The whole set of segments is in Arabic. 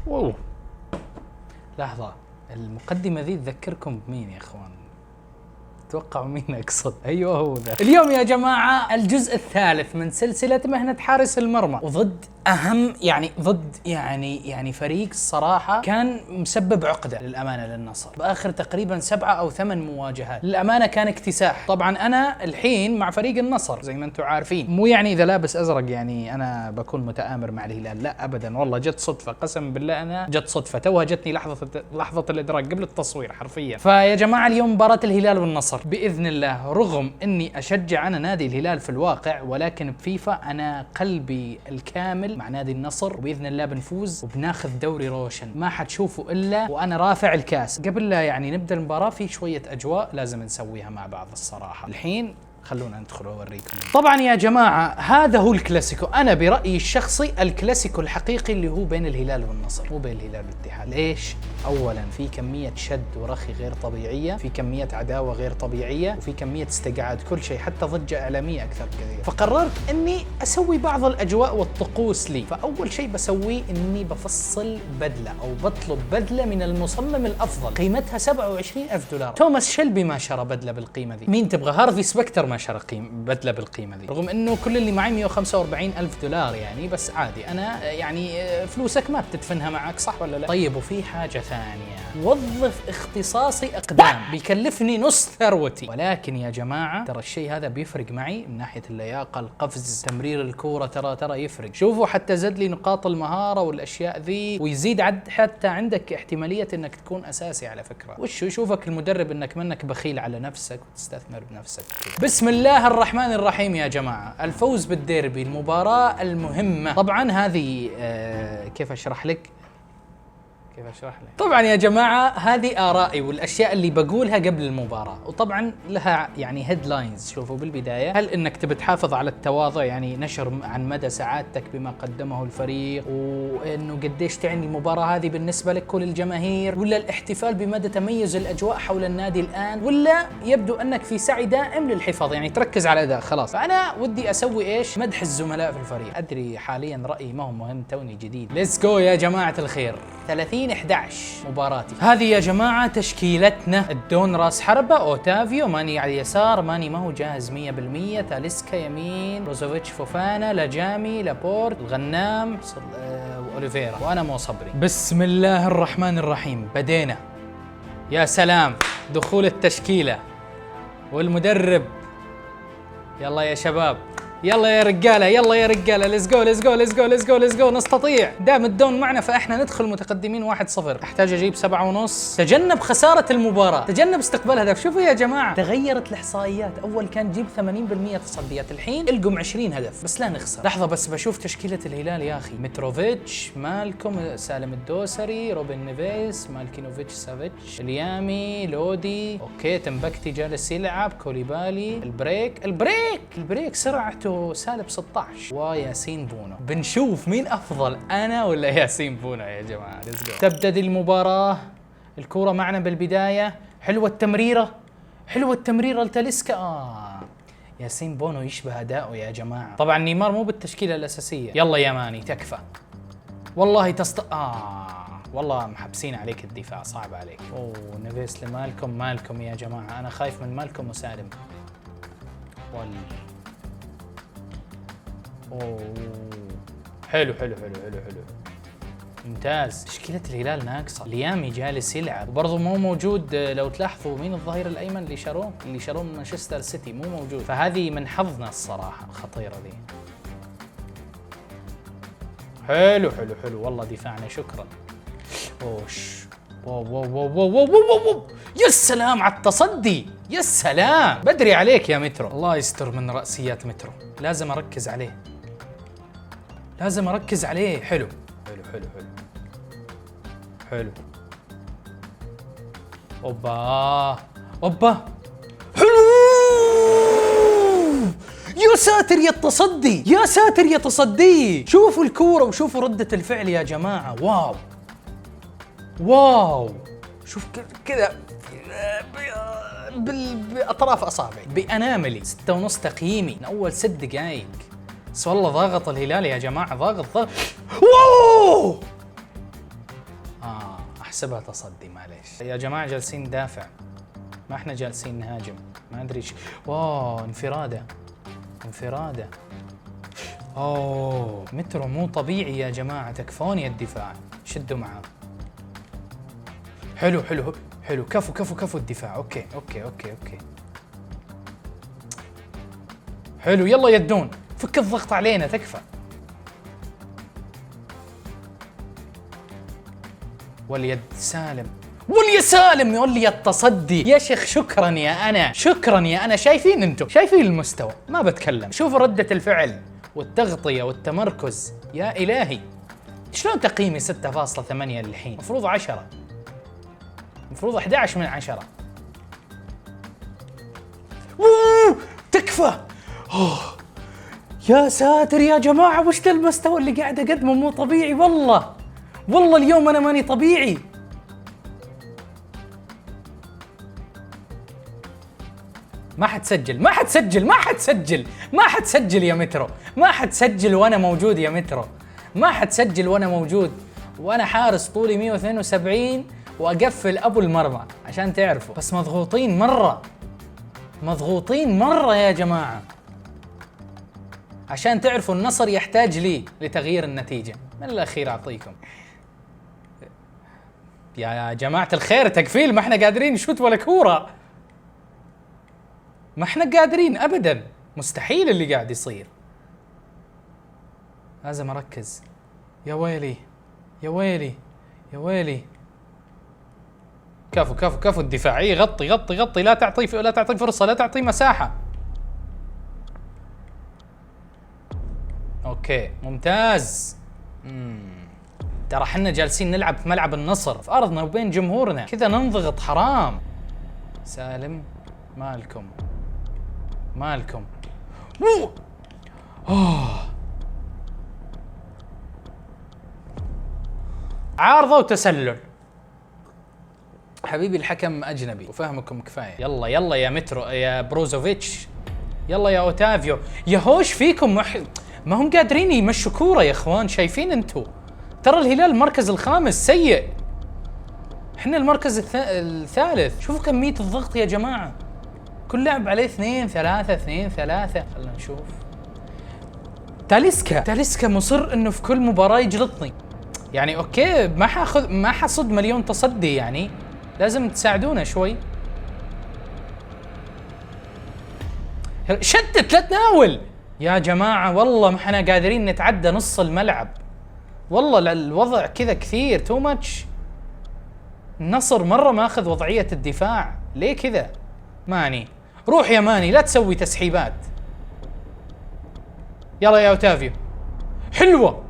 اوه لحظة، المقدمة ذي تذكركم بمين يا اخوان؟ توقعوا مين اقصد؟ ايوه هو ذا. اليوم يا جماعة الجزء الثالث من سلسلة مهنة حارس المرمى، وضد اهم يعني فريق الصراحة كان مسبب عقدة للامانة للنصر باخر تقريبا 7 أو 8 مواجهات. للامانة كان اكتساح. طبعا انا الحين مع فريق النصر زي ما انتم عارفين، مو يعني اذا لابس ازرق يعني انا بكون متآمر مع الهلال، لا ابدا والله، جت صدفة قسم بالله، انا جت صدفة توها جتني لحظة الادراك قبل التصوير حرفيا. فيا جماعة اليوم مباراة الهلال والنصر باذن الله، رغم اني اشجع انا نادي الهلال في الواقع، ولكن بفيفا انا قلبي الكامل مع نادي النصر، وباذن الله بنفوز وبناخذ دوري روشن ما حتشوفوا الا وانا رافع الكاس. قبل لا يعني نبدا المباراه في شويه اجواء لازم نسويها مع بعض الصراحه. الحين خلونا ندخل واوريكم. طبعا يا جماعه هذا هو الكلاسيكو، انا برايي الشخصي الكلاسيكو الحقيقي اللي هو بين الهلال والنصر، مو بين الهلال والاتحاد. ليش؟ اولا في كميه شد ورخي غير طبيعيه، في كميه عداوه غير طبيعيه، وفي كميه استقعاد، كل شيء، حتى ضجه اعلاميه اكثر بكثير. فقررت اني اسوي بعض الاجواء والطقوس لي. فاول شيء بسويه اني بفصل بدله او بطلب بدله من المصمم الافضل قيمتها $27,000. توماس شلبي ما شرى بدله بالقيمه ذي. مين تبغى؟ هارفي سبكتر ما شرى بدله بالقيمه ذي، رغم انه كل اللي معي $145,000 يعني، بس عادي انا يعني فلوسك ما بتدفنها معك، صح ولا لا؟ طيب وفي حاجه ثانيه، وظف اختصاصي اقدام بيكلفني نص ثروتي، ولكن يا جماعه ترى الشيء هذا بيفرق معي من ناحيه اللياقه، القفز، تمرير الكوره، ترى يفرق. شوفوا حتى زد لي نقاط المهاره والاشياء ذي، ويزيد حتى عندك احتماليه انك تكون اساسي على فكره. وش يشوفك المدرب انك منك بخيل على نفسك وتستثمر بنفسك كده. بسم الله الرحمن الرحيم يا جماعه، الفوز بالديربي، المباراه المهمه. طبعا هذه كيف اشرح لك؟ طبعا يا جماعة هذه آرائي والأشياء اللي بقولها قبل المباراة، وطبعا لها يعني هيدلاينز. شوفوا بالبداية، هل إنك تبي تحافظ على التواضع، يعني نشر عن مدى سعادتك بما قدمه الفريق، وإنه قديش تعني المباراة هذه بالنسبة لك وللجماهير، ولا الاحتفال بمدى تميز الأجواء حول النادي الآن، ولا يبدو أنك في سعي دائم للحفاظ، يعني تركز على الأداء خلاص. فأنا ودي أسوي إيش؟ مدح الزملاء في الفريق. أدري حاليا رأيي ما هو مهم، توني جديد. ليتس جو يا جماعة الخير. 30/11 مباراتي هذه يا جماعة. تشكيلتنا: الدون راس حربة اوتافيو، ماني على اليسار، ماني ما هو جاهز 100%، تاليسكا يمين، بروزوفيتش، فوفانا، لاجامي، لابورت، الغنام، واوليفيرا، وانا مو صبري. بسم الله الرحمن الرحيم، بدينا. يا سلام، دخول التشكيلة والمدرب. يلا يا شباب، يلا يا رجاله، يلا يا رجاله، ليتس جو ليتس جو ليتس جو ليتس جو ليتس جو. نستطيع، دام الدون معنا فاحنا ندخل متقدمين 1-0. احتاج اجيب 7.5. تجنب خساره المباراه، تجنب استقبال هدف. شوفوا يا جماعه تغيرت الاحصائيات، اول كان جيب 80% تصديات، الحين القم 20 هدف بس لا نخسر. لحظه بس بشوف تشكيله الهلال يا اخي: متروفيتش، مالكم، سالم الدوسري، روبن نيفيس، مالكينوفيتش سافيتش، اليامي، لودي، اوكي، تنبكتي جالس يلعب، كوليبالي، البريك سرعته -16، وياسين بونو. بنشوف مين افضل، انا ولا ياسين بونو يا جماعه. تبدأ المباراه، الكوره معنا بالبدايه، حلوه التمريره لتاليسكا. ياسين بونو يشبه اداؤه يا جماعه. طبعا نيمار مو بالتشكيله الاساسيه. يلا يا ماني تكفى والله والله محبسين عليك الدفاع، صعب عليك. نيفيس لمالكم يا جماعه، انا خايف من مالكم وسالم. حلو ممتاز. تشكيلة الهلال ناقصة، اليامي جالس يلعب وبرضه مو موجود. لو تلاحظوا مين الظهير الأيمن اللي شروه من مانشستر سيتي، مو موجود. فهذه من حظنا الصراحة الخطيرة ذي. حلو والله دفاعنا، شكرا. واو يا سلام على التصدي، يا سلام، بدري عليك يا مترو. الله يستر من رأسيات مترو، لازم أركز عليه. حلو اوبا حلو. يا ساتر يا تصدي، شوفوا الكورة وشوفوا ردة الفعل يا جماعة. واو شوف كذا بأطراف أصابعي، بأناملي. 6.5 تقييمي من أول 6 دقائق. بس والله ضاغط الهلال يا جماعة، ضاغط. واو احسبها تصدي معليش يا جماعة، جالسين ندافع ما احنا جالسين نهاجم. ما ادري واو انفرادة انفرادة. اوه مترو مو طبيعي يا جماعة، تكفوني الدفاع، شدوا معاه. حلو حلو حلو، كفو كفو كفو الدفاع. اوكي اوكي اوكي اوكي حلو. يلا يدون فك الضغط علينا تكفى. واليد سالم، واليا سالم، واليا التصدي يا شيخ. شكرا يا انا، شكرا يا انا. شايفين انتم، شايفين المستوى، ما بتكلم. شوفوا ردة الفعل والتغطية والتمركز. يا الهي شلون تقييمي 6.8 للحين؟ المفروض 10، المفروض 11 من 10. تكفى. أوه. يا ساتر يا جماعة، وش ذا المستوى اللي قاعد اقدمه؟ مو طبيعي والله، والله اليوم انا ماني طبيعي. ما حتسجل ما حتسجل ما حتسجل ما حتسجل يا مترو، ما حتسجل وانا موجود يا مترو، ما حتسجل وانا موجود، وانا حارس طولي 172 واقفل ابو المرمى عشان تعرفوا. بس مضغوطين مرة، مضغوطين مرة يا جماعة، عشان تعرفوا النصر يحتاج لي لتغيير النتيجة. من الأخير أعطيكم يا جماعة الخير تكفيل، ما احنا قادرين نشوت ولا كورة، ما احنا قادرين أبدا، مستحيل اللي قاعد يصير. لازم أركز. يا ويلي يا ويلي يا ويلي. كفو كفو كفو الدفاعي، غطي غطي غطي، لا تعطي فرصة، لا تعطي مساحة. اوكي ممتاز. ترى احنا جالسين نلعب في ملعب النصر، في ارضنا وبين جمهورنا، كذا ننضغط حرام. سالم مالكم مالكم. عارضة وتسلل. حبيبي الحكم اجنبي وفهمكم كفايه. يلا يلا يا مترو يا بروزوفيتش، يلا يا اوتافيو، يا هوش فيكم ما هم قادرين يمشوا كوره يا اخوان. شايفين انتو، ترى الهلال المركز الخامس سيء، احنا المركز الثالث. شوفوا كميه الضغط يا جماعه، كل لاعب عليه 2 3 2 3. خلينا نشوف. تاليسكا مصر انه في كل مباراه يجلطني. يعني اوكي ما حصد مليون تصدي، يعني لازم تساعدونا شوي. شتت لا تناول يا جماعة، والله ما احنا قادرين نتعدى نص الملعب، والله الوضع كذا كثير تو ماتش. النصر مرة ماخذ وضعية الدفاع، ليه كذا؟ ماني روح يا ماني، لا تسوي تسحيبات. يلا يا اوتافيو، حلوة،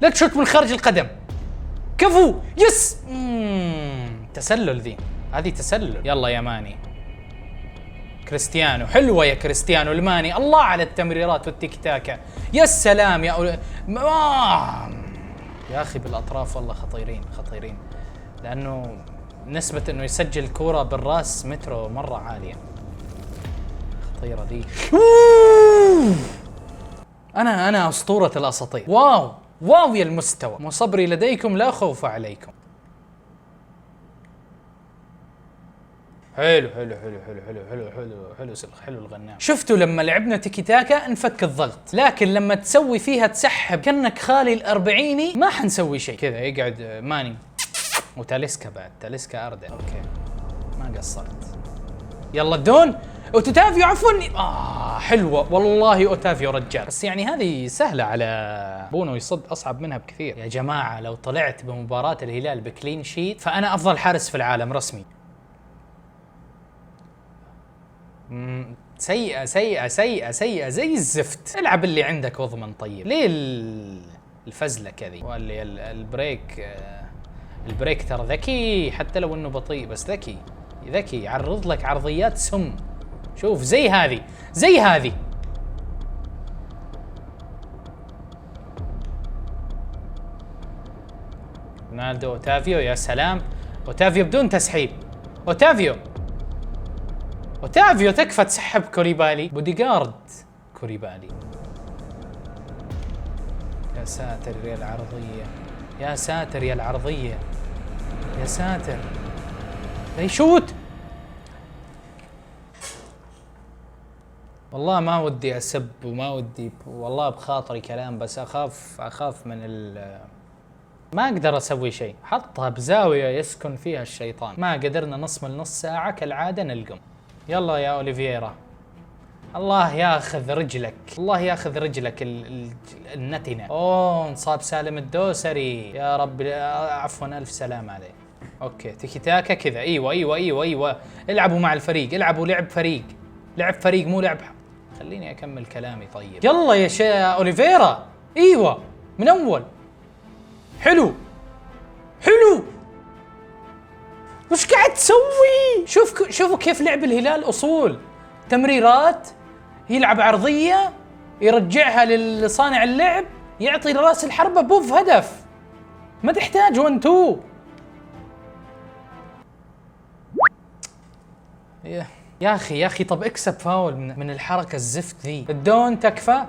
لا تشوت من خارج القدم. كفو يس. تسلل ذي، هذه تسلل. يلا يا ماني، كريستيانو، حلوة يا كريستيانو الماني. الله على التمريرات والتيك تاكا، يا سلام يا يا أخي بالأطراف والله خطيرين خطيرين، لأنه نسبة إنه يسجل كورة بالراس مترو مرة عالية. خطيرة دي. أنا أسطورة الأساطير. واو واو يا المستوى، مو صبري لديكم لا خوف عليكم. حلو حلو حلو حلو حلو حلو حلو حلو حلو الغنام. شفتوا لما لعبنا تيكي تاكا انفك الضغط، لكن لما تسوي فيها تسحب كأنك خالي الأربعيني ما حنسوي شيء. كذا يقعد ماني وتاليسكا، بعد تاليسكا أردى. اوكي ما قصرت. يلا الدون اوتافيو، عفوا. حلوة والله اوتافيو رجال، بس يعني هذه سهلة على بونو، يصد أصعب منها بكثير. يا جماعة لو طلعت بمباراة الهلال بكلين شيت فأنا أفضل حارس في العالم رسمي. سيئة سيئة سيئة سيئة زي الزفت. العب اللي عندك واضمن. طيب ليه الفزلة كذي؟ واللي البريك ترى ذكي، حتى لو انه بطيء بس ذكي ذكي، يعرض لك عرضيات سم. شوف زي هذه زي هذه. رونالدو اوتافيو، يا سلام. اوتافيو بدون تسحيب. اوتافيو تكفى تسحب كوليبالي. بوديغارد كوليبالي. يا ساتر يا العرضية، يا ساتر يا العرضية، يا ساتر لا يشوت. والله ما ودي اسب وما ودي والله بخاطري كلام، بس اخاف من ما اقدر اسوي شيء. حطها بزاويه يسكن فيها الشيطان. ما قدرنا نصمل نص ساعه كالعاده نلقم. يلا يا اوليفيرا، الله ياخذ رجلك، الله ياخذ رجلك النتنه. اوه انصاب سالم الدوسري، يا رب عفوا الف سلام عليه. اوكي تيكي تاكا كذا. ايوه العبوا مع الفريق، العبوا لعب فريق، لعب فريق مو لعب. خليني اكمل كلامي طيب. يلا يا اوليفيرا. ايوه من اول. حلو وش قاعد تسوي؟ شوفوا كيف لعب الهلال. اصول تمريرات، يلعب عرضيه يرجعها لصانع اللعب، يعطي لراس الحربه بوف هدف. ما تحتاج 1 2. يا اخي طب اكسب فاول من الحركه الزفت ذي. الدون تكفى.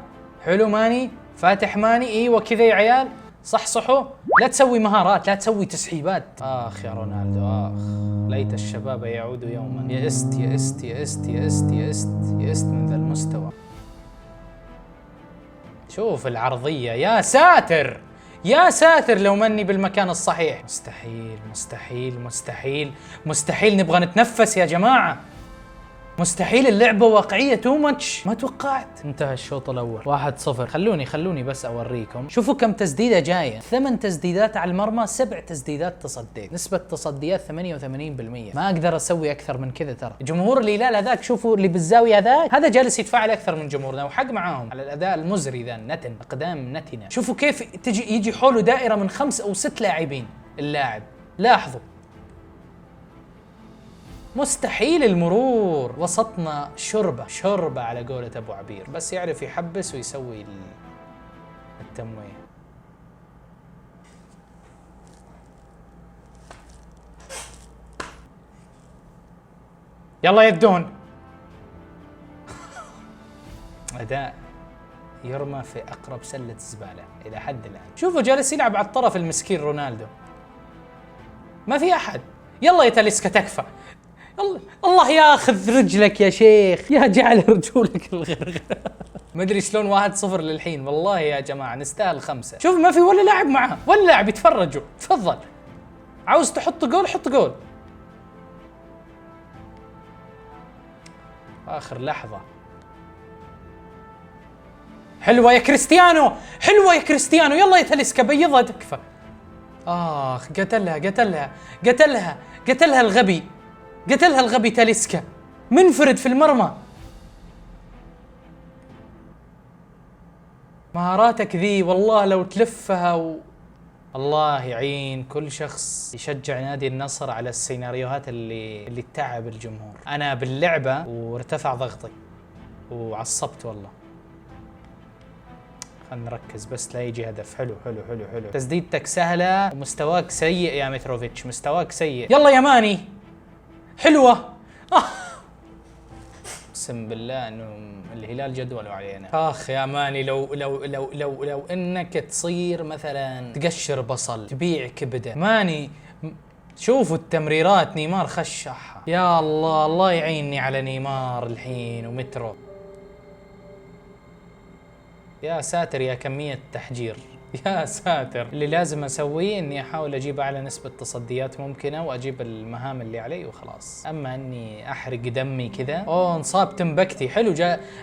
حلو ماني فاتح ماني. ايوه كذا يا عيال، صحصحوا. لا تسوي مهارات، لا تسوي تسحيبات. اخ يا رونالدو اخ، ليت الشباب يعودوا يوما. يئست من ذا المستوى. شوف العرضيه. يا ساتر لو مني بالمكان الصحيح. مستحيل نبغى نتنفس يا جماعه. مستحيل، اللعبة واقعية تو ماتش. ما توقعت. انتهى الشوط الأول 1-0. خلوني بس أوريكم. شوفوا كم تسديدة جاية. 8 تسديدات على المرمى، 7 تسديدات تصديت. نسبة تصديات 88%. ما أقدر أسوي أكثر من كذا ترى. جمهور الهلال هذاك، شوفوا اللي بالزاوية هذا جالس يتفاعل أكثر من جمهورنا، وحق معاهم على الأداء المزري ذا النتن، أقدام نتنة. شوفوا كيف يجي حوله دائرة من 5 أو 6 لاعبين اللاعب. لاحظوا. مستحيل المرور. وسطنا شربة على قولة أبو عبير، بس يعرف يحبس ويسوي التمويه. يلا يدون. أداء يرمى في أقرب سلة زبالة إلى حد الآن. شوفوا جالس يلعب على الطرف المسكين رونالدو، ما في أحد. يلا يا تاليسكا تكفى. الله ياخذ رجلك يا شيخ، يا جعل رجولك الغرغر. ما ادري شلون 1-0 للحين. والله يا جماعه نستاهل 5. شوف ما في ولا لاعب معه، ولا لاعب يتفرجوا. تفضل، عاوز تحط جول حط جول. اخر لحظه. حلوه يا كريستيانو، يلا يا تاليسكا بيضها تكفى. اخ قتلها الغبي تاليسكا، منفرد في المرمى. مهاراتك ذي والله لو تلفها الله يعين كل شخص يشجع نادي النصر على السيناريوهات اللي تتعب الجمهور. انا باللعبة وارتفع ضغطي وعصبت والله. خلنا نركز بس لا يجي هدف. حلو تسديدتك سهلة ومستواك سيء يا متروفيتش، مستواك سيء. يلا يا ماني. حلوة. اقسم بالله انه الهلال جدولوا علينا. اخ يا ماني، لو انك تصير مثلا تقشر بصل، تبيع كبده. ماني شوفوا التمريرات، نيمار خشحها. يا الله يعيني على نيمار الحين ومترو. يا ساتر يا كمية تحجير، يا ساتر. اللي لازم اسويه اني احاول اجيب اعلى نسبة تصديات ممكنة واجيب المهام اللي علي وخلاص. اما اني احرق دمي كذا. انصاب تمبكتي.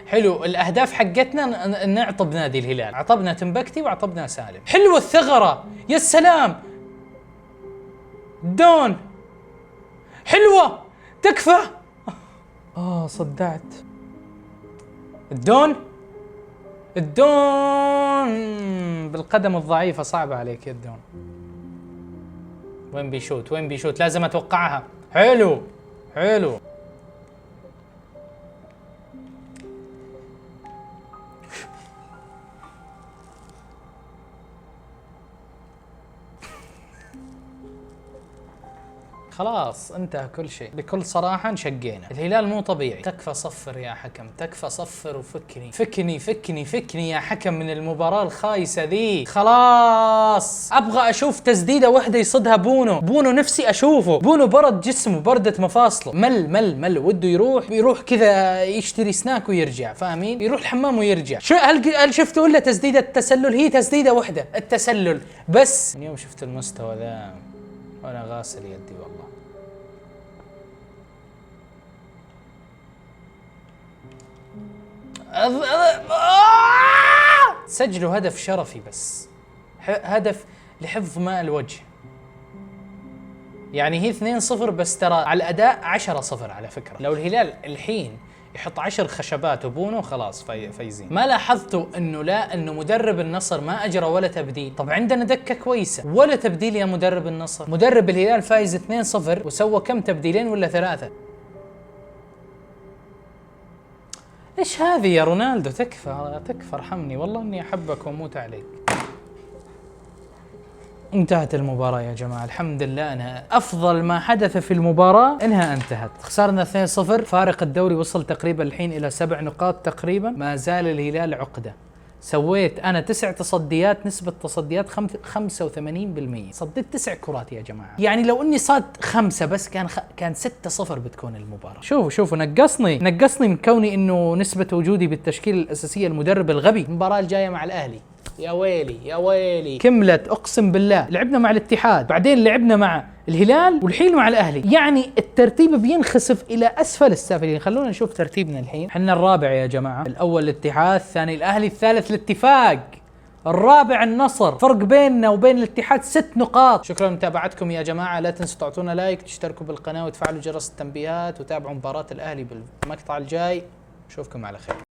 حلو الاهداف حقتنا. نعطب نادي الهلال، عطبنا تمبكتي وعطبنا سالم. حلو الثغرة، يا سلام. دون حلوة تكفى. صدعت. الدون بالقدم الضعيفة صعبة عليك يا الدون. وين بيشوت لازم اتوقعها. حلو خلاص انتهى كل شيء، بكل صراحة انشقينا. الهلال مو طبيعي. تكفى صفر يا حكم، تكفى صفر وفكني فكني فكني فكني يا حكم من المباراة الخايسة ذي. خلاص ابغى اشوف تسديدة واحدة يصدها بونو نفسي اشوفه. بونو برد جسمه، بردت مفاصله، مل وده يروح كذا يشتري سناك ويرجع، فاهمين؟ يروح الحمام ويرجع. هل شفتوا الا تسديدة التسلل؟ هي تسديدة واحدة التسلل بس. من يوم شفت المستوى ذا وانا غاسل يدي والله. سجلوا هدف شرفي بس، هدف لحفظ ماء الوجه. يعني هي 2-0 بس ترى على الأداء 10-0 على فكرة. لو الهلال الحين يحط 10 خشبات وبونو خلاص فايزين. ما لاحظتوا انه مدرب النصر ما اجرى ولا تبديل؟ طب عندنا دكة كويسة ولا تبديل يا مدرب النصر. مدرب الهلال فايز 2-0 وسوى كم تبديلين ولا 3؟ ايش هذه يا رونالدو؟ تكفى ارحمني والله اني احبك واموت عليك. انتهت المباراة يا جماعة، الحمد لله انها افضل ما حدث في المباراة انها انتهت. خسرنا 2-0، فارق الدوري وصل تقريبا الحين الى 7 نقاط تقريبا. ما زال الهلال عقدة. سويت انا 9 تصديات، نسبة تصديات 85%. صديت 9 كرات يا جماعة. يعني لو اني صاد 5 بس كان 6-0 بتكون المباراة. شوفوا نقصني من كوني انه نسبة وجودي بالتشكيلة الاساسية المدرب الغبي. المباراة الجاية مع الاهلي يا ويلي كملت اقسم بالله. لعبنا مع الاتحاد، بعدين لعبنا مع الهلال، والحين مع الاهلي. يعني الترتيب بينخسف الى اسفل السافلين. خلونا نشوف ترتيبنا الحين. احنا الرابع يا جماعه، الاول الاتحاد، الثاني الاهلي، الثالث الاتفاق، الرابع النصر. فرق بيننا وبين الاتحاد 6 نقاط. شكرا لمتابعتكم يا جماعه. لا تنسوا تعطونا لايك، تشتركوا بالقناه وتفعلوا جرس التنبيهات، وتابعوا مباراه الاهلي بالمقطع الجاي. اشوفكم على خير.